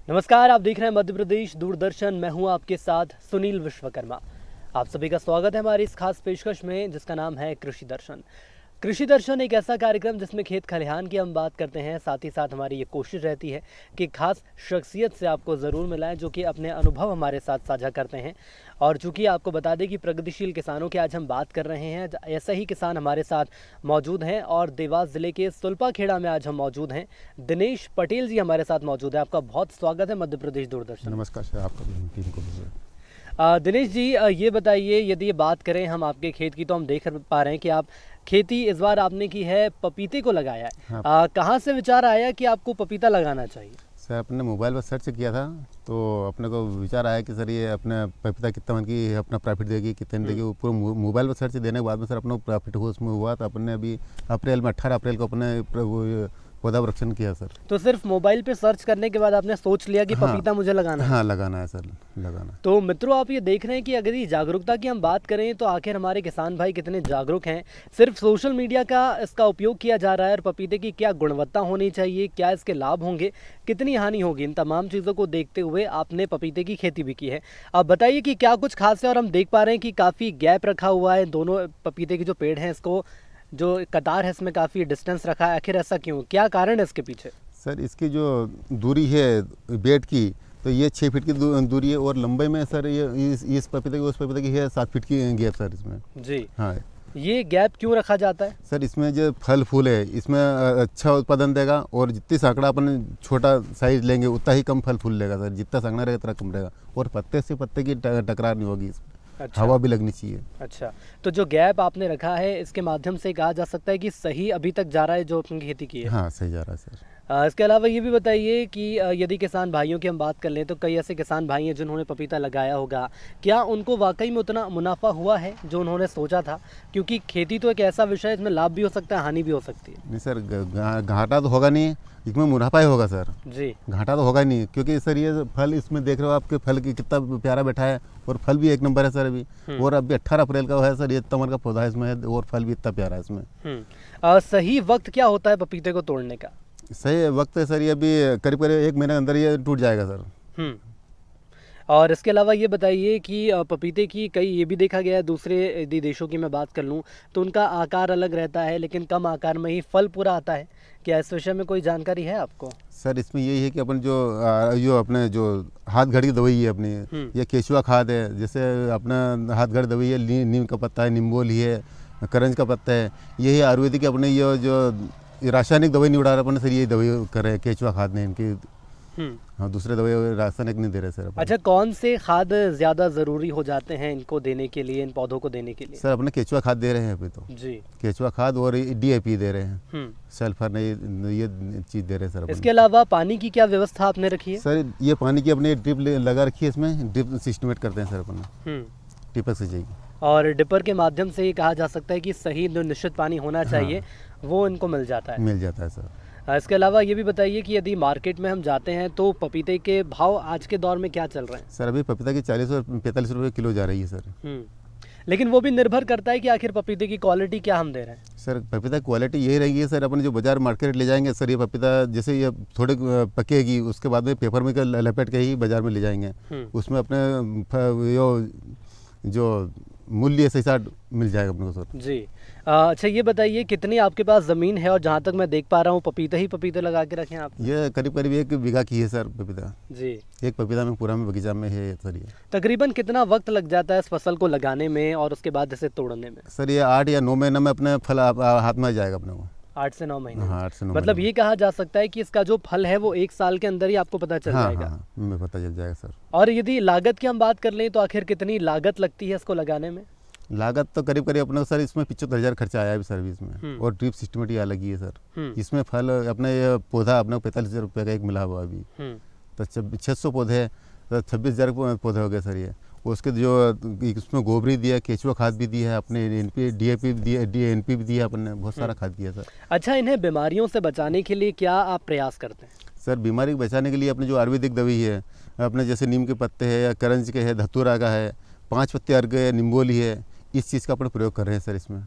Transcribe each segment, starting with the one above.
नमस्कार, आप देख रहे हैं मध्य प्रदेश दूरदर्शन। मैं हूं आपके साथ सुनील विश्वकर्मा। आप सभी का स्वागत है हमारी इस खास पेशकश में जिसका नाम है कृषि दर्शन। कृषि दर्शन एक ऐसा कार्यक्रम जिसमें खेत खलिहान की हम बात करते हैं, साथ ही साथ हमारी ये कोशिश रहती है कि खास शख्सियत से आपको ज़रूर मिलाएं जो कि अपने अनुभव हमारे साथ साझा करते हैं। और चूँकि आपको बता दें कि प्रगतिशील किसानों की आज हम बात कर रहे हैं, ऐसा ही किसान हमारे साथ मौजूद हैं और देवास ज़िले के सुलपा खेड़ा में आज हम मौजूद हैं। दिनेश पटेल जी हमारे साथ मौजूद है। आपका बहुत स्वागत है मध्य प्रदेश दूरदर्शन। नमस्कार सर, आपका भी टीम को भी। दिनेश जी, ये बताइए, यदि ये बात करें हम आपके खेत की तो हम देख पा रहे हैं कि आप खेती इस बार आपने की है पपीते को लगाया है। हाँ। कहाँ से विचार आया कि आपको पपीता लगाना चाहिए? सर अपने मोबाइल पर सर्च किया था तो अपने को विचार आया कि सर ये अपने पपीता कितना मन की अपना प्रॉफिट देगी, कितने देगी। पूरा मोबाइल पर सर्च देने के बाद में सर अपना प्रॉफिट हुआ उसमें हुआ। तो अपने अभी अप्रैल में 18 अप्रैल को अपने वो पौधा वृक्षण किया सर। तो सिर्फ मोबाइल पे सर्च करने के बाद आपने सोच लिया कि पपीता मुझे लगाना है? हाँ, लगाना है सर, लगाना। तो मित्रों, आप ये देख रहे हैं कि अगर ये जागरूकता की हम बात करें तो आखिर हमारे किसान भाई कितने जागरूक हैं। सिर्फ सोशल मीडिया का इसका उपयोग किया जा रहा है और पपीते की क्या गुणवत्ता होनी चाहिए, क्या इसके लाभ होंगे, कितनी हानि होगी, इन तमाम चीज़ों को देखते हुए आपने पपीते की खेती भी की है। अब बताइए कि क्या कुछ खास है। और हम देख पा रहे हैं कि काफ़ी गैप रखा हुआ है, दोनों पपीते के जो पेड़ हैं इसको जो कतार है इसमें काफ़ी डिस्टेंस रखा है। आखिर ऐसा क्यों, क्या कारण है इसके पीछे? सर इसकी जो दूरी है बेड की, तो ये 6 फीट की दूरी है और लंबाई में सर ये इस पपीते की उस पपीते की है 7 फीट की गैप सर इसमें। जी हाँ, ये गैप क्यों रखा जाता है? सर इसमें जो फल फूल है इसमें अच्छा उत्पादन देगा और जितनी सैकड़ा अपन छोटा साइज लेंगे उतना ही कम फल फूल लेगा सर। जितना सैकड़ा रहेगा उतना कम रहेगा और पत्ते से पत्ते की टकरार नहीं होगी इसमें। अच्छा। हवा भी लगनी चाहिए। अच्छा, तो जो गैप आपने रखा है इसके माध्यम से कहा जा सकता है कि सही अभी तक जा रहा है जो अपनी खेती की है? हाँ, सही जा रहा है सर। इसके अलावा ये भी बताइए कि यदि किसान भाइयों की हम बात कर लें तो कई ऐसे किसान भाई हैं जिन्होंने पपीता लगाया होगा, क्या उनको वाकई में उतना मुनाफा हुआ है जो उन्होंने सोचा था? क्योंकि खेती तो एक ऐसा विषय है इसमें लाभ भी हो सकता है, हानि भी हो सकती है। नहीं सर, घाटा तो होगा नहीं, इसमें मुनाफा ही होगा सर। जी। घाटा तो होगा ही नहीं क्योंकि सर ये फल इसमें देख रहे हो आपके फल की कितना प्यारा बैठा है और फल भी एक नंबर है सर अभी। और अभी 18 अप्रैल का है सर, ये इतना मन का पौधा है इसमें और फल भी इतना प्यारा है इसमें। सही वक्त क्या होता है पपीते को तोड़ने का? सही वक्त है सर ये अभी करीब करीब 1 महीने के अंदर ये टूट जाएगा सर। और इसके अलावा ये बताइए कि पपीते की कई ये भी देखा गया है, दूसरे यदि देशों की मैं बात कर लूँ तो उनका आकार अलग रहता है लेकिन कम आकार में ही फल पूरा आता है। क्या इस विषय में कोई जानकारी है आपको? सर इसमें यही है कि अपन जो अपने जो हाथ घड़ी की दवाई है अपनी, ये केचुआ खाद है। जैसे अपना हाथ घड़ी दवाई है, नीम का पत्ता है, निम्बोली है, करंज का पत्ता है। यही आयुर्वेदिक अपने ये जो रासायनिक दवाई नहीं उड़ा रहे अपन सर, यही दवाई कर रहे हैं केचुआ खाद ने इनकी। हाँ, दूसरे दवाई रासायनिक नहीं दे रहे सर अपन। अच्छा, कौन से खाद ज़्यादा ज़रूरी हो जाते हैं इनको देने के लिए, इन पौधों को देने के लिए? सर अपने केचुआ खाद दे रहे हैं अभी तो। जी, केचुआ खाद और डीएपी दे रहे हैं, सल्फर नहीं, ये चीज़ दे रहे हैं सर। इसके अलावा पानी की क्या व्यवस्था आपने रखी है? सर ये पानी की अपने ड्रिप लगा रखी है, इसमें ड्रिप सिस्टमेट करते हैं सर अपन, टिपक से जाएगी। और डिपर के माध्यम से ये कहा जा सकता है कि सही जो निश्चित पानी होना चाहिए वो इनको मिल जाता है? मिल जाता है सर। इसके अलावा ये भी बताइए कि यदि मार्केट में हम जाते हैं तो पपीते के भाव आज के दौर में क्या चल रहे हैं? सर अभी पपीता की 40 और 45 रुपये किलो जा रही है सर। लेकिन वो भी निर्भर करता है कि आखिर पपीते की क्वालिटी क्या हम दे रहे हैं। सर पपीता क्वालिटी यही रहेगी सर, अपन जो बाजार मार्केट ले जाएंगे सर, ये पपीता जैसे ये थोड़े पकेगी उसके बाद में पेपर में लपेट के ही बाजार में ले जाएंगे, उसमें अपने जो मूल्य सही साथ मिल जाएगा अपने को सर। जी। अच्छा, ये बताइए कितनी आपके पास ज़मीन है और जहाँ तक मैं देख पा रहा हूँ पपीता ही पपीते लगा के रखे हैं आप? ये करीब करीब 1 बीघा की है सर पपीता। जी, एक पपीता में पूरा में बगीचा में है सर। ये तकरीबन कितना वक्त लग जाता है इस फसल को लगाने में और उसके बाद इसे तोड़ने में? सर ये 8 या 9 महीने में अपने फल हाथ में आ जाएगा अपने को। 8 से 9 महीने? हाँ, 8 से 9 मतलब ये कहा जा सकता है कि इसका जो फल है वो 1 साल के अंदर ही आपको पता चल जाएगा? हाँ, मैं पता चल जाएगा सर। और यदि लागत की हम बात कर लें तो आखिर कितनी लागत लगती है इसको लगाने में? लागत तो करीब करीब अपने सर इसमें 75,000 खर्चा आया है सर्विस में और ड्रिप सिस्टमेटिक अलग ही है सर। इसमें फल अपने ये पौधा अपने 45,000 रुपये का एक मिला हुआ अभी, तो 600 पौधे है तो 26,000 पौधे हो गए सर। ये उसके जो इसमें गोबरी दिया, केचुआ खाद भी दिया है अपने, NP DAP दिया, NP भी दिया अपन ने, बहुत सारा खाद दिया सर। अच्छा, इन्हें बीमारियों से बचाने के लिए क्या आप प्रयास करते हैं? सर बीमारी बचाने के लिए अपने जो आयुर्वेदिक दवाई है अपने, जैसे नीम के पत्ते हैं या करंज के है, धतूरा का है, 5 पत्ते अर्ग है, निम्बोली है, इस चीज़ का अपन प्रयोग कर रहे हैं सर इसमें।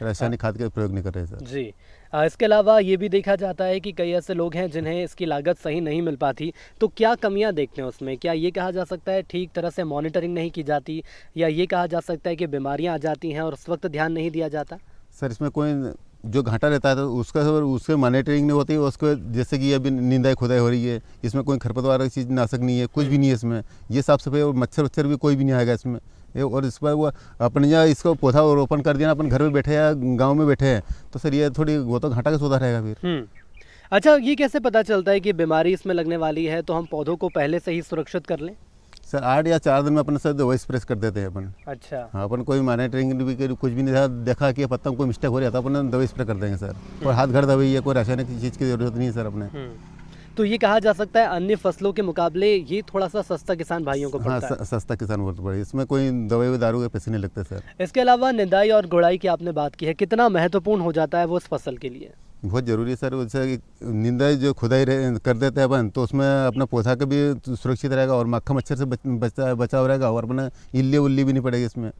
रासायनिक खाद का प्रयोग नहीं कर रहे सर। जी। इसके अलावा ये भी देखा जाता है कि कई ऐसे लोग हैं जिन्हें इसकी लागत सही नहीं मिल पाती, तो क्या कमियां देखते हैं उसमें? क्या ये कहा जा सकता है ठीक तरह से मॉनिटरिंग नहीं की जाती, या ये कहा जा सकता है कि बीमारियां आ जाती हैं और उस वक्त ध्यान नहीं दिया जाता? सर इसमें कोई जो घाटा रहता है तो उसके मॉनिटरिंग नहीं होती, उसको जैसे कि अभी निंदाई खुदाई हो रही है, इसमें कोई खरपतवार की चीज़ नाशक नहीं है, कुछ भी नहीं है इसमें। ये साफ सफाई और मच्छर वच्छर भी कोई भी नहीं आएगा इसमें। और इस पर वो अपने यहाँ इसको पौधा रोपण कर दिया, अपन घर में बैठे या गाँव में बैठे हैं, तो सर ये थोड़ी वो तो घाटा का सौदा रहेगा फिर। अच्छा, ये कैसे पता चलता है कि बीमारी इसमें लगने वाली है, तो हम पौधों को पहले से ही सुरक्षित कर लें? सर 8 या 4 दिन में अपन सर दवाई स्प्रे कर देते हैं अपन। अच्छा। हाँ, अपन कोई मॉनिटरिंग भी कुछ भी नहीं देखा कि पत्ता में कोई मिस्टेक हो रहा था, अपन दवाई स्प्रे कर देंगे सर। और हाथ घर दवाई है, कोई रासायनिक चीज़ की जरूरत नहीं है सर अपने। तो ये कहा जा सकता है अन्य फसलों के मुकाबले ये थोड़ा सा सस्ता किसान भाइयों को पड़ता है। हाँ, सस्ता किसान बहुत बड़े, इसमें कोई दवाई दारू के पैसे नहीं लगते सर। इसके अलावा निंदाई और गुड़ाई की आपने बात की है, कितना महत्वपूर्ण हो जाता है वो उस फसल के लिए? बहुत ज़रूरी है सर। जैसे निंदाई जो खुदाई कर देते हैं अपन, तो उसमें अपना पौधा का भी सुरक्षित रहेगा और मक्खा मच्छर से बचाव रहेगा, और अपना इल्ली उल्ली भी नहीं पड़ेगी इसमें।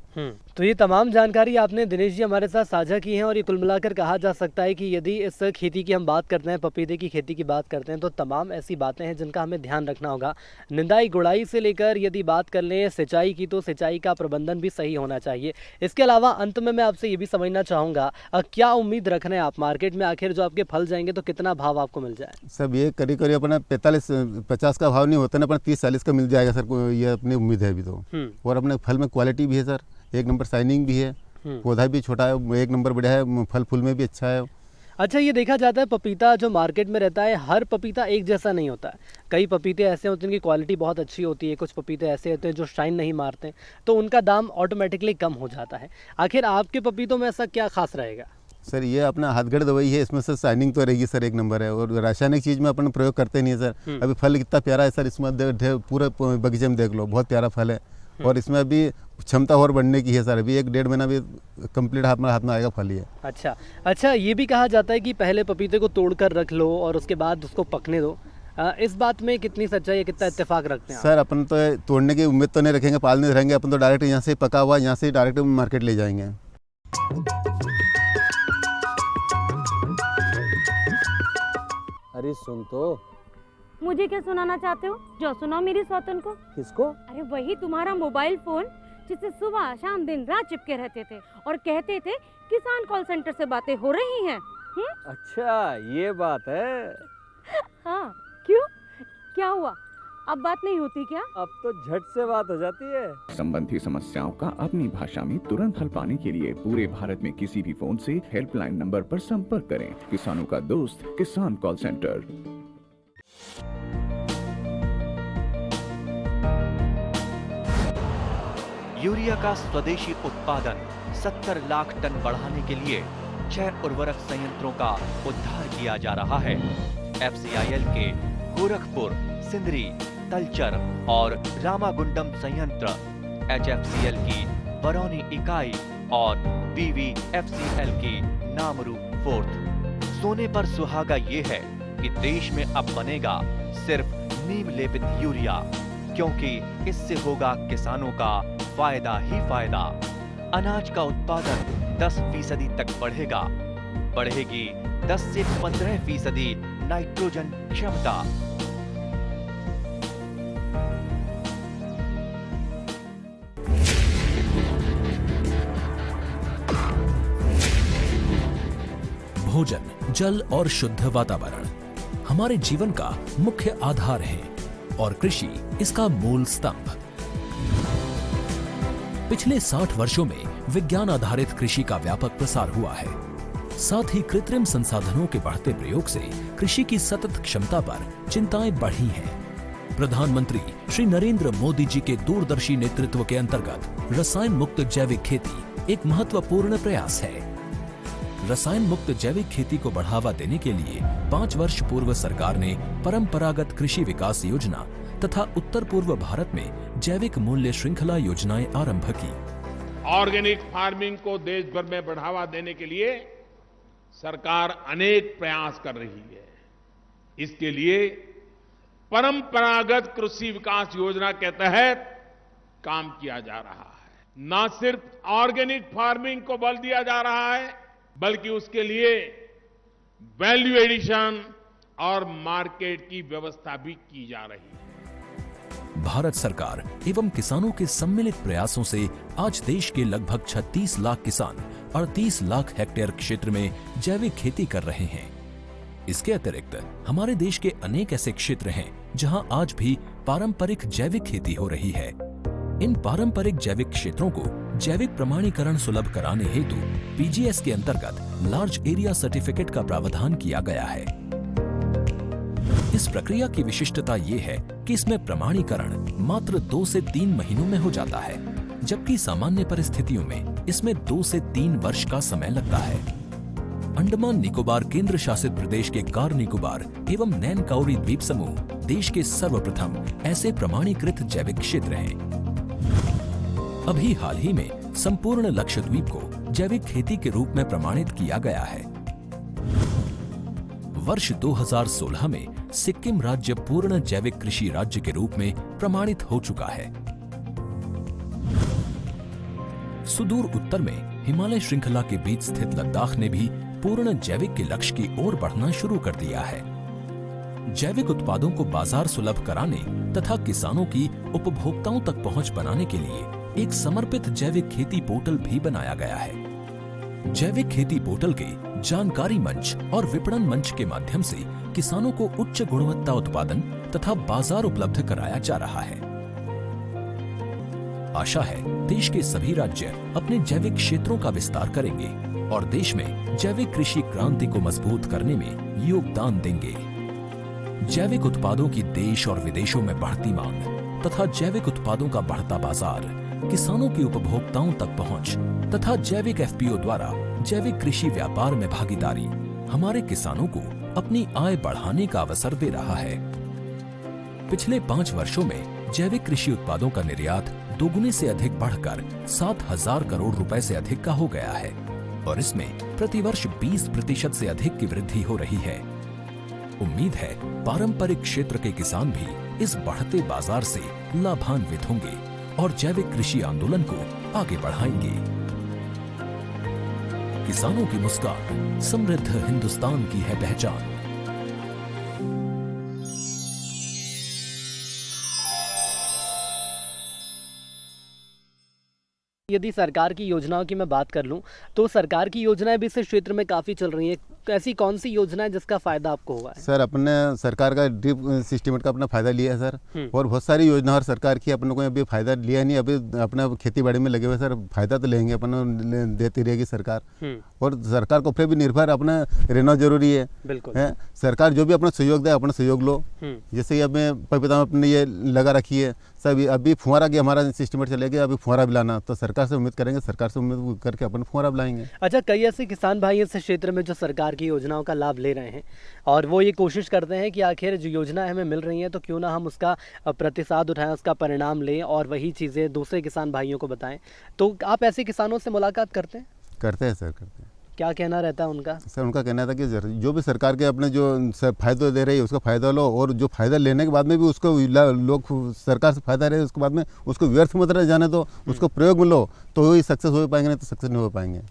तो ये तमाम जानकारी आपने दिनेश जी हमारे साथ साझा की है, और ये कुल मिलाकर कहा जा सकता है कि यदि इस खेती की हम बात करते हैं, पपीते की खेती की बात करते हैं, तो तमाम ऐसी बातें हैं जिनका हमें ध्यान रखना होगा। निंदाई गुड़ाई से लेकर यदि बात कर लें सिंचाई की, तो सिंचाई का प्रबंधन भी सही होना चाहिए। इसके अलावा अंत में मैं आपसे ये भी समझना चाहूँगा, क्या उम्मीद रख रहे हैं आप मार्केट में? आखिर जो आपके फल जाएंगे तो कितना भाव आपको मिल जाए? सब ये करीब करीब अपना 45-50 का भाव नहीं होता ना, अपना 30-40 का मिल जाएगा सर, ये अपनी उम्मीद है अभी तो। और अपने फल में क्वालिटी भी है सर, एक नंबर शाइनिंग भी है, पौधा भी छोटा है, एक नंबर बढ़िया है, फल फूल में भी अच्छा है। अच्छा, ये देखा जाता है पपीता जो मार्केट में रहता है, हर पपीता एक जैसा नहीं होता है। कई पपीते ऐसे होते हैं जिनकी क्वालिटी बहुत अच्छी होती है, कुछ पपीते ऐसे होते हैं जो शाइन नहीं मारते, तो उनका दाम ऑटोमेटिकली कम हो जाता है। आखिर आपके पपीतों में ऐसा क्या खास रहेगा? सर ये अपना हाथगढ़ दवाई है, इसमें सर शाइनिंग तो रहेगी सर, एक नंबर है। और रासायनिक चीज़ में अपन प्रयोग करते नहीं है सर। अभी फल कितना प्यारा है सर, इसमें पूरे बगीचे में देख लो, बहुत प्यारा फल है। और इसमें अभी क्षमता और बढ़ने की है सर, अभी 1-1.5 महीना भी कंप्लीट हाथ में आएगा फल ये। अच्छा, ये भी कहा जाता है कि पहले पपीते को तोड़कर रख लो और उसके बाद उसको पकने दो। इस बात में कितनी सच्चाई है, कितना इत्तेफाक रखते हैं सर? अपन तो तोड़ने की उम्मीद तो नहीं रखेंगे, पालने रहेंगे अपन तो। डायरेक्ट यहाँ से पका हुआ, यहाँ से डायरेक्ट मार्केट ले जाएंगे। अरे सुन तो। मुझे क्या सुनाना चाहते हो? जो सुनाओ मेरी सौतन को। किसको? अरे वही तुम्हारा मोबाइल फोन, जिससे सुबह शाम दिन रात चिपके रहते थे और कहते थे किसान कॉल सेंटर से बातें हो रही हैं। अच्छा ये बात है। हाँ, क्यों? क्या हुआ? अब बात नहीं होती क्या? अब तो झट से बात हो जाती है। संबंधी समस्याओं का अपनी भाषा में तुरंत हल पाने के लिए पूरे भारत में किसी भी फोन से हेल्पलाइन नंबर पर संपर्क करें। किसानों का दोस्त किसान कॉल सेंटर। यूरिया का स्वदेशी उत्पादन 70 लाख टन बढ़ाने के लिए 6 उर्वरक संयंत्रों का उद्धार किया जा रहा है। FCIL के गोरखपुर, सिंदरी, तलचर और रामागुंडम संयंत्र, HFCL की बरौनी इकाई और BVFCL की नामरू फोर्थ। सोने पर सुहागा ये है कि देश में अब बनेगा सिर्फ नीम लेपित यूरिया, क्योंकि इससे होगा किसानों का फायदा ही फायदा। अनाज का उत्पादन 10% तक बढ़ेगा, बढ़ेगी 10 से 15% नाइट्रोजन क्षमता। भोजन, जल और शुद्ध वातावरण हमारे जीवन का मुख्य आधार है और कृषि इसका मूल स्तंभ। पिछले 60 वर्षों में विज्ञान आधारित कृषि का व्यापक प्रसार हुआ है। साथ ही कृत्रिम संसाधनों के बढ़ते प्रयोग से कृषि की सतत क्षमता पर चिंताएं बढ़ी हैं। प्रधानमंत्री श्री नरेंद्र मोदी जी के दूरदर्शी नेतृत्व के अंतर्गत रसायन मुक्त जैविक खेती एक महत्वपूर्ण प्रयास है। रसायन मुक्त जैविक खेती को बढ़ावा देने के लिए 5 वर्ष पूर्व सरकार ने परंपरागत कृषि विकास योजना तथा उत्तर पूर्व भारत में जैविक मूल्य श्रृंखला योजनाएं आरंभ की। ऑर्गेनिक फार्मिंग को देश भर में बढ़ावा देने के लिए सरकार अनेक प्रयास कर रही है। इसके लिए परंपरागत कृषि विकास योजना के तहत काम किया जा रहा है। न सिर्फ ऑर्गेनिक फार्मिंग को बल दिया जा रहा है, बल्कि उसके लिए वैल्यू एडिशन और मार्केट की व्यवस्था भी की जा रही है। भारत सरकार एवं किसानों के सम्मिलित प्रयासों से आज देश के लगभग 36 लाख किसान 38 लाख हेक्टेयर क्षेत्र में जैविक खेती कर रहे हैं। इसके अतिरिक्त हमारे देश के अनेक ऐसे क्षेत्र हैं जहां आज भी पारंपरिक जैविक खेती हो रही है। इन पारंपरिक जैविक क्षेत्रों को जैविक प्रमाणीकरण सुलभ कराने हेतु पीजीएस के अंतर्गत लार्ज एरिया सर्टिफिकेट का प्रावधान किया गया है। इस प्रक्रिया की विशिष्टता ये है कि इसमें प्रमाणीकरण मात्र 2 से 3 महीनों में हो जाता है, जबकि सामान्य परिस्थितियों में इसमें 2 से 3 वर्ष का समय लगता है। अंडमान निकोबार केंद्र शासित प्रदेश के कार निकोबार एवं नैन काउरी द्वीप समूह देश के सर्वप्रथम ऐसे प्रमाणीकृत जैविक क्षेत्र हैं। अभी हाल ही में संपूर्ण लक्षद्वीप को जैविक खेती के रूप में प्रमाणित किया गया है। वर्ष 2016 में सिक्किम राज्य पूर्ण जैविक कृषि राज्य के रूप में प्रमाणित हो चुका है। सुदूर उत्तर में हिमालय श्रृंखला के बीच स्थित लद्दाख ने भी पूर्ण जैविक के लक्ष्य की ओर बढ़ना शुरू कर दिया है। जैविक उत्पादों को बाजार सुलभ कराने तथा किसानों की उपभोक्ताओं तक पहुंच बनाने के लिए एक समर्पित जैविक खेती पोर्टल भी बनाया गया है। जैविक खेती पोर्टल के जानकारी मंच और विपणन मंच के माध्यम से किसानों को उच्च गुणवत्ता उत्पादन तथा बाजार उपलब्ध कराया जा रहा है। आशा है देश के सभी राज्य अपने जैविक क्षेत्रों का विस्तार करेंगे और देश में जैविक कृषि क्रांति को मजबूत करने में योगदान देंगे। जैविक उत्पादों की देश और विदेशों में बढ़ती मांग तथा जैविक उत्पादों का बढ़ता बाजार, किसानों की उपभोक्ताओं तक पहुंच तथा जैविक एफपीओ द्वारा जैविक कृषि व्यापार में भागीदारी हमारे किसानों को अपनी आय बढ़ाने का अवसर दे रहा है। पिछले 5 वर्षों में जैविक कृषि उत्पादों का निर्यात दोगुने से अधिक बढ़कर 7,000 करोड़ रुपए से अधिक का हो गया है और इसमें प्रतिवर्ष 20% से अधिक की वृद्धि हो रही है। उम्मीद है पारंपरिक क्षेत्र के किसान भी इस बढ़ते बाजार से लाभान्वित होंगे और जैविक कृषि आंदोलन को आगे बढ़ाएंगे। किसानों की मुस्कान समृद्ध हिंदुस्तान की है पहचान। यदि सरकार की योजनाओं की मैं बात कर लूं तो सरकार की योजनाएं भी इस क्षेत्र में काफ़ी चल रही हैं। ऐसी कौन सी योजना है जिसका फ़ायदा आपको हुआ है? सर अपने सरकार का ड्रिप सिस्टम का अपना फ़ायदा लिया है सर, और बहुत सारी योजना और सरकार की अपने को अभी फ़ायदा लिया नहीं। अभी अपना खेती बाड़ी में लगे हुए सर, फ़ायदा तो लेंगे अपन, देती रहेगी सरकार। और सरकार को फिर भी निर्भर अपना रहना जरूरी है। बिल्कुल है, सरकार जो भी अपना सहयोग दे अपना सहयोग लो। जैसे अब पपीता में अपने ये लगा रखी है सब, अभी फुहारा की हमारा सिस्टम चलेगा, अभी फुहारा भी लाना, तो सरकार से उम्मीद करेंगे, सरकार से उम्मीद करके अपन फुहारा भी लाएंगे। अच्छा, कई ऐसे किसान भाई इस क्षेत्र में जो सरकार की योजनाओं का लाभ ले रहे हैं और वो ये कोशिश करते हैं कि आखिर जो योजना हमें मिल रही है तो क्यों ना हम उसका प्रतिसाद उठाएं, उसका परिणाम लें और वही चीज़ें दूसरे किसान भाइयों को बताएं। तो आप ऐसे किसानों से मुलाकात करते हैं? करते हैं सर, करते हैं। क्या कहना रहता है उनका? सर उनका कहना था कि जो भी सरकार के अपने जो फ़ायदा दे रही है उसका फ़ायदा लो, और जो फ़ायदा लेने के बाद में भी उसको लोग सरकार से फ़ायदा रहे उसके बाद में उसको व्यर्थ मत रह जाने दो, उसको प्रयोग में लो, तो वही सक्सेस हो पाएंगे, नहीं तो सक्सेस नहीं हो पाएंगे।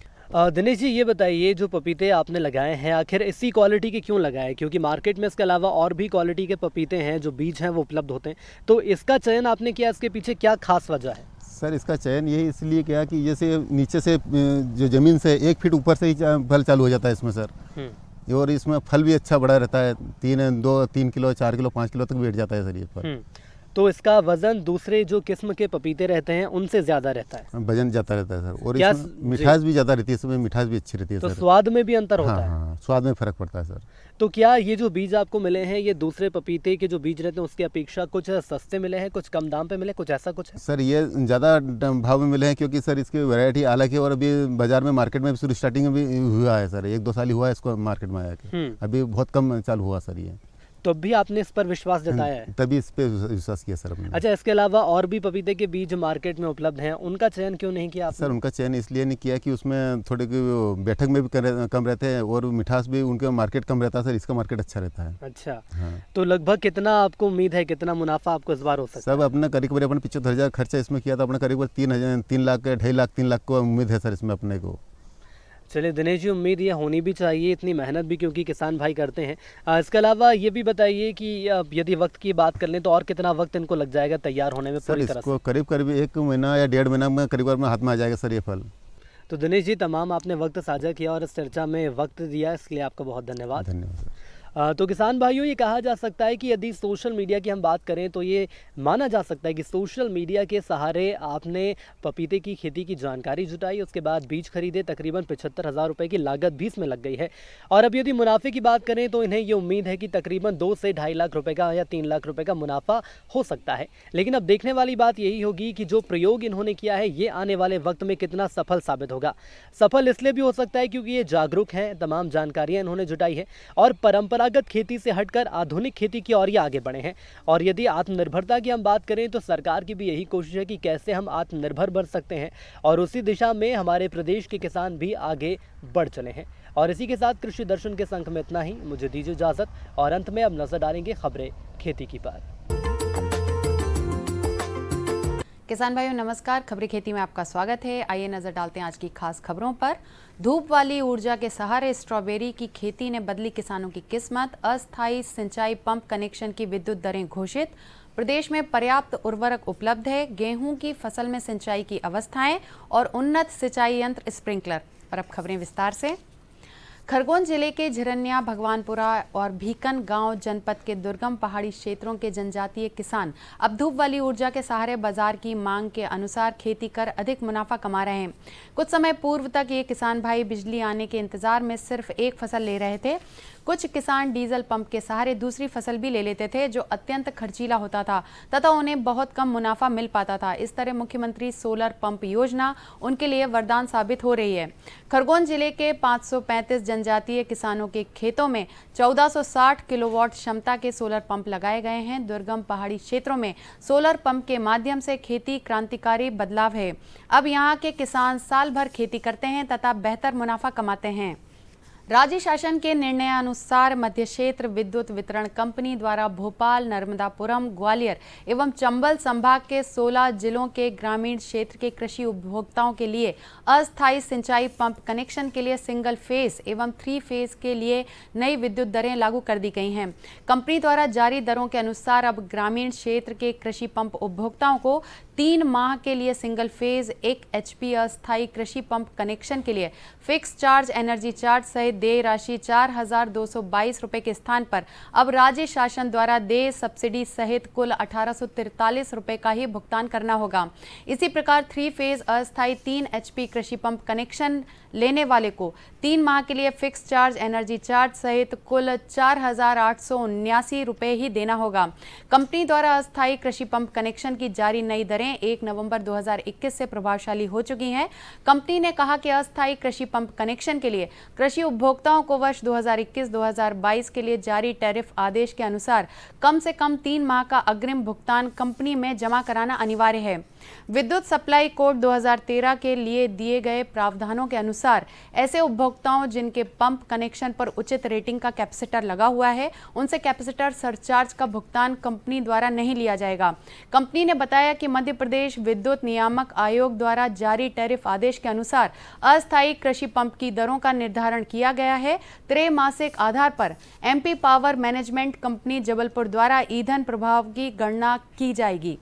दिनेश जी ये बताइए, जो पपीते आपने लगाए हैं आखिर इसी क्वालिटी के क्यों लगाए? क्योंकि मार्केट में इसके अलावा और भी क्वालिटी के पपीते हैं जो बीज हैं वो उपलब्ध होते हैं, तो इसका चयन आपने किया, इसके पीछे क्या खास वजह है? सर इसका चयन यही इसलिए किया कि जैसे नीचे से जो ज़मीन से 1 फीट ऊपर से ही फल चालू हो जाता है इसमें सर, और इसमें फल भी अच्छा बड़ा रहता है, 3 किलो 4 किलो 5 किलो तक बैठ जाता है सर ये फल। तो इसका वजन दूसरे जो किस्म के पपीते रहते हैं उनसे ज़्यादा रहता है? वजन जाता रहता है सर, और इसमें मिठास भी ज़्यादा रहती है, इसमें मिठास भी अच्छी रहती है। तो सर स्वाद में भी अंतर होता है? हाँ, स्वाद में फ़र्क पड़ता है सर। तो क्या ये जो बीज आपको मिले हैं ये दूसरे पपीते के जो बीज रहते हैं उसकी अपेक्षा कुछ सस्ते मिले हैं, कुछ कम दाम पे मिले, कुछ ऐसा कुछ है? सर ये ज़्यादा भाव में मिले हैं क्योंकि सर इसकी वैरायटी अलग है, और अभी बाजार में मार्केट में शुरू स्टार्टिंग में भी हुआ है सर, 1-2 साल ही हुआ है इसको मार्केट में आया के, अभी बहुत कम चालू हुआ सर ये। तो भी आपने इस पर विश्वास जताया है? तभी इस पे विश्वास किया सर अपने। अच्छा, इसके अलावा और भी पपीते के बीज मार्केट में उपलब्ध हैं, उनका चयन क्यों नहीं किया आपने? सर उनका चयन इसलिए नहीं किया कि उसमें थोड़े बैठक में भी कम रहते हैं और मिठास भी उनका मार्केट कम रहता है सर, इसका मार्केट अच्छा रहता है। अच्छा हाँ। तो लगभग कितना आपको उम्मीद है, कितना मुनाफा आपको इस बार हो सकता है? सब अपना करीब अपने 75,000 खर्चा इसमें किया था, अपना करीब 3 लाख 2.5 लाख 3 लाख को उम्मीद है सर इसमें अपने को। चलिए दिनेश जी, उम्मीद ये होनी भी चाहिए, इतनी मेहनत भी क्योंकि किसान भाई करते हैं। इसके अलावा ये भी बताइए कि यदि वक्त की बात कर लें तो और कितना वक्त इनको लग जाएगा तैयार होने में सर पूरी तरह इसको से? करीब करीब 1 महीना या 1.5 महीना में करीब में हाथ में आ जाएगा सर ये फल। तो दिनेश जी, तमाम आपने वक्त साझा किया और इस चर्चा में वक्त दिया, इसके लिए आपका बहुत धन्यवाद। धन्यवाद सर। तो किसान भाइयों, ये कहा जा सकता है कि यदि सोशल मीडिया की हम बात करें तो ये माना जा सकता है कि सोशल मीडिया के सहारे आपने पपीते की खेती की जानकारी जुटाई, उसके बाद बीज खरीदे, तकरीबन 75,000 रुपये की लागत भी इसमें लग गई है। और अब यदि मुनाफे की बात करें तो इन्हें ये उम्मीद है कि तकरीबन 2 से 2.5 लाख रुपये का या 3 लाख रुपये का मुनाफा हो सकता है। लेकिन अब देखने वाली बात यही होगी कि जो प्रयोग इन्होंने किया है ये आने वाले वक्त में कितना सफल साबित होगा। सफल इसलिए भी हो सकता है क्योंकि ये जागरूक हैं, तमाम जानकारियाँ इन्होंने जुटाई है और परंपरागत खेती से हटकर आधुनिक खेती की ओर ये आगे बढ़े हैं। और यदि आत्मनिर्भरता की हम बात करें तो सरकार की भी यही कोशिश है कि कैसे हम आत्मनिर्भर बन सकते हैं और उसी दिशा में हमारे प्रदेश के किसान भी आगे बढ़ चले हैं। और इसी के साथ कृषि दर्शन के संग में इतना ही, मुझे दीजिए इजाजत और अंत में अब नजर डालेंगे खबरें खेती की पर। किसान भाइयों नमस्कार, खबरें खेती में आपका स्वागत है। आइए नजर डालते हैं आज की खास खबरों पर। धूप वाली ऊर्जा के सहारे स्ट्रॉबेरी की खेती ने बदली किसानों की किस्मत। अस्थायी सिंचाई पंप कनेक्शन की विद्युत दरें घोषित। प्रदेश में पर्याप्त उर्वरक उपलब्ध है। गेहूं की फसल में सिंचाई की अवस्थाएं और उन्नत सिंचाई यंत्र स्प्रिंकलर। और अब खबरें विस्तार से। खरगोन जिले के झिरन्या, भगवानपुरा और भीकन गांव जनपद के दुर्गम पहाड़ी क्षेत्रों के जनजातीय किसान अब धूप वाली ऊर्जा के सहारे बाजार की मांग के अनुसार खेती कर अधिक मुनाफा कमा रहे हैं। कुछ समय पूर्व तक ये किसान भाई बिजली आने के इंतजार में सिर्फ एक फसल ले रहे थे। कुछ किसान डीजल पंप के सहारे दूसरी फसल भी ले लेते थे जो अत्यंत खर्चीला होता था तथा उन्हें बहुत कम मुनाफा मिल पाता था। इस तरह मुख्यमंत्री सोलर पंप योजना उनके लिए वरदान साबित हो रही है। खरगोन जिले के 535 जनजातीय किसानों के खेतों में 1460 किलोवाट क्षमता के सोलर पंप लगाए गए हैं। दुर्गम पहाड़ी क्षेत्रों में सोलर पंप के माध्यम से खेती क्रांतिकारी बदलाव है। अब यहाँ के किसान साल भर खेती करते हैं तथा बेहतर मुनाफा कमाते हैं। राज्य शासन के निर्णयानुसार मध्य क्षेत्र विद्युत वितरण कंपनी द्वारा भोपाल, नर्मदापुरम, ग्वालियर एवं चंबल संभाग के 16 जिलों के ग्रामीण क्षेत्र के कृषि उपभोक्ताओं के लिए अस्थायी सिंचाई पंप कनेक्शन के लिए सिंगल फेज एवं 3 फेज के लिए नई विद्युत दरें लागू कर दी गई हैं। कंपनी द्वारा जारी दरों के अनुसार अब ग्रामीण क्षेत्र के कृषि पंप उपभोक्ताओं को 3 माह के लिए सिंगल फेज 1 HP अस्थायी कृषि पंप कनेक्शन के लिए फिक्स चार्ज, एनर्जी चार्ज सहित देय राशि 4,222 रुपये के स्थान पर अब राज्य शासन द्वारा देय सब्सिडी सहित कुल 1,843 रुपये का ही भुगतान करना होगा। इसी प्रकार 3 फेज अस्थायी 3 HP कृषि पंप कनेक्शन लेने वाले को 3 माह के लिए फिक्स चार्ज, एनर्जी चार्ज सहित कुल 4,879 रुपये ही देना होगा। कंपनी द्वारा अस्थायी कृषि पंप कनेक्शन की जारी नई दरें 1 नवंबर 2021 से प्रभावशाली हो चुकी हैं। कंपनी ने कहा कि अस्थायी कृषि पंप कनेक्शन के लिए कृषि उपभोक्ताओं को वर्ष 2021-2022 के लिए जारी टैरिफ आदेश के अनुसार कम से कम 3 माह का अग्रिम भुगतान कंपनी में जमा कराना अनिवार्य है। विद्युत सप्लाई कोड 2013 के लिए दिए गए प्रावधानों के अनुसार ऐसे उपभोक्ताओं जिनके पंप कनेक्शन पर उचित रेटिंग का कैपेसिटर लगा हुआ है, उनसे कैपेसिटर सरचार्ज का भुगतान कंपनी द्वारा नहीं लिया जाएगा। कंपनी ने बताया कि मध्य प्रदेश विद्युत नियामक आयोग द्वारा जारी टैरिफ आदेश के अनुसार अस्थायी कृषि पंप की दरों का निर्धारण किया गया है। त्रैमासिक आधार पर MP power management company Jabalpur द्वारा ईंधन प्रभाव की गणना की जाएगी।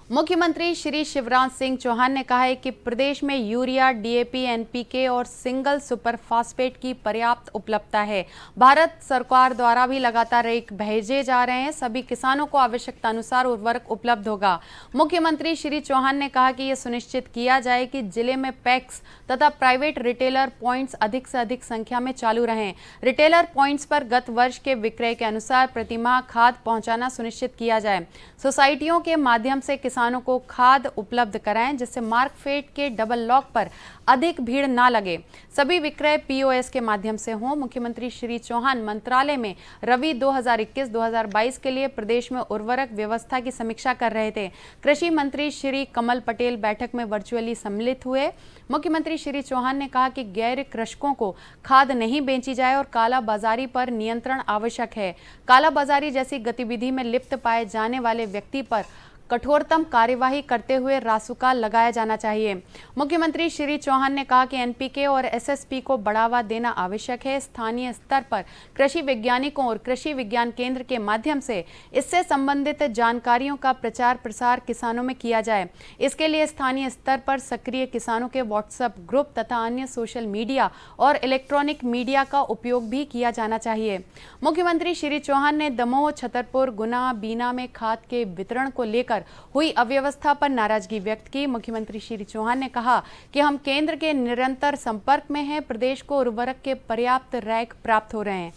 मुख्यमंत्री श्री शिवराज सिंह चौहान ने कहा है कि प्रदेश में यूरिया, DAP, NPK और सिंगल सुपर फास्फेट की पर्याप्त उपलब्धता है। भारत सरकार द्वारा भी लगातार एक भेजे जा रहे हैं। सभी किसानों को आवश्यकता अनुसार उर्वरक उपलब्ध होगा। मुख्यमंत्री श्री चौहान ने कहा कि यह सुनिश्चित किया जाए कि जिले में पैक्स तथा प्राइवेट रिटेलर पॉइंट्स अधिक से अधिक संख्या में चालू रहें। रिटेलर पॉइंट्स पर गत वर्ष के विक्रय के अनुसार प्रतिमाह खाद पहुंचाना सुनिश्चित किया जाए। सोसाइटियों के माध्यम से किसानों को खाद उपलब्ध कराएं जिससे मार्कफेड के डबल लॉक पर अधिक भीड़ ना लगे। सभी विक्रय POS के माध्यम से हों। मुख्यमंत्री श्री चौहान मंत्रालय में रबी 2021-2022 के लिए प्रदेश में उर्वरक व्यवस्था की समीक्षा कर रहे थे। कृषि मंत्री श्री कमल पटेल बैठक में वर्चुअली सम्मिलित हुए। मुख्यमंत्री श्री चौहान ने कहा कि गैर कृषकों को खाद नहीं बेची जाए और कालाबाजारी पर नियंत्रण आवश्यक है। कालाबाजारी जैसी गतिविधि में लिप्त पाए जाने वाले व्यक्ति पर कठोरतम कार्यवाही करते हुए रासुका लगाया जाना चाहिए। मुख्यमंत्री श्री चौहान ने कहा कि एनपीके और एसएसपी को बढ़ावा देना आवश्यक है। स्थानीय स्तर पर कृषि वैज्ञानिकों और कृषि विज्ञान केंद्र के माध्यम से इससे संबंधित जानकारियों का प्रचार प्रसार किसानों में किया जाए। इसके लिए स्थानीय स्तर पर सक्रिय किसानों के व्हाट्सएप ग्रुप तथा अन्य सोशल मीडिया और इलेक्ट्रॉनिक मीडिया का उपयोग भी किया जाना चाहिए। मुख्यमंत्री श्री चौहान ने दमोह, छतरपुर, गुना, बीना में खाद के वितरण को लेकर हुई अव्यवस्था पर नाराजगी व्यक्त की। मुख्यमंत्री श्री चौहान ने कहा कि हम केंद्र के निरंतर संपर्क में हैं। प्रदेश को उर्वरक के पर्याप्त रैक प्राप्त हो रहे हैं।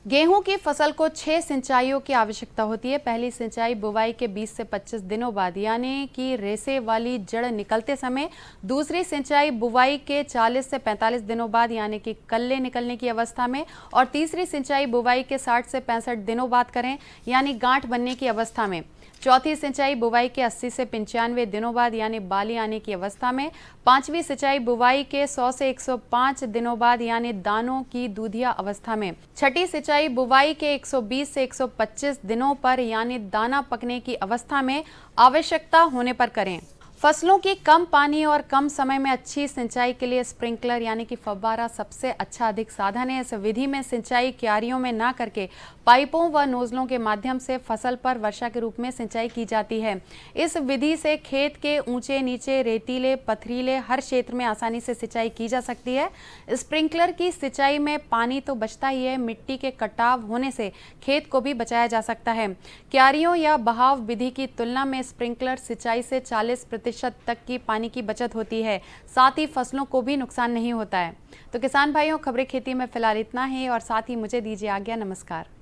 गेहूं की फसल को 6 सिंचाइयों की आवश्यकता होती है। पहली सिंचाई बुवाई के 20 से 25 दिनों बाद यानी कि रेसे वाली जड़ निकलते समय, दूसरी सिंचाई बुवाई के 40 से 45 दिनों बाद यानी कि कल्ले निकलने की अवस्था में, और तीसरी सिंचाई बुवाई के 60 से 65 दिनों बाद करें यानी गांठ बनने की अवस्था में। चौथी सिंचाई बुवाई के 80 से 95 दिनों बाद यानी बाली आने की अवस्था में। पांचवी सिंचाई बुवाई के 100 से 105 दिनों बाद यानी दानों की दूधिया अवस्था में। छठी सिंचाई बुवाई के 120 से 125 दिनों पर यानी दाना पकने की अवस्था में आवश्यकता होने पर करें। फसलों की कम पानी और कम समय में अच्छी सिंचाई के लिए स्प्रिंकलर यानी कि फव्वारा सबसे अच्छा अधिक साधन है। इस विधि में सिंचाई क्यारियों में ना करके पाइपों व नोजलों के माध्यम से फसल पर वर्षा के रूप में सिंचाई की जाती है। इस विधि से खेत के ऊंचे नीचे, रेतीले, पथरीले हर क्षेत्र में आसानी से सिंचाई की जा सकती है। स्प्रिंकलर की सिंचाई में पानी तो बचता ही है, मिट्टी के कटाव होने से खेत को भी बचाया जा सकता है। क्यारियों या बहाव विधि की तुलना में स्प्रिंकलर सिंचाई से 40% तक की पानी की बचत होती है। साथ ही फसलों को भी नुकसान नहीं होता है। तो किसान भाइयों, खबरें खेती में फिलहाल इतना ही और साथ ही मुझे दीजिए आज्ञा। नमस्कार।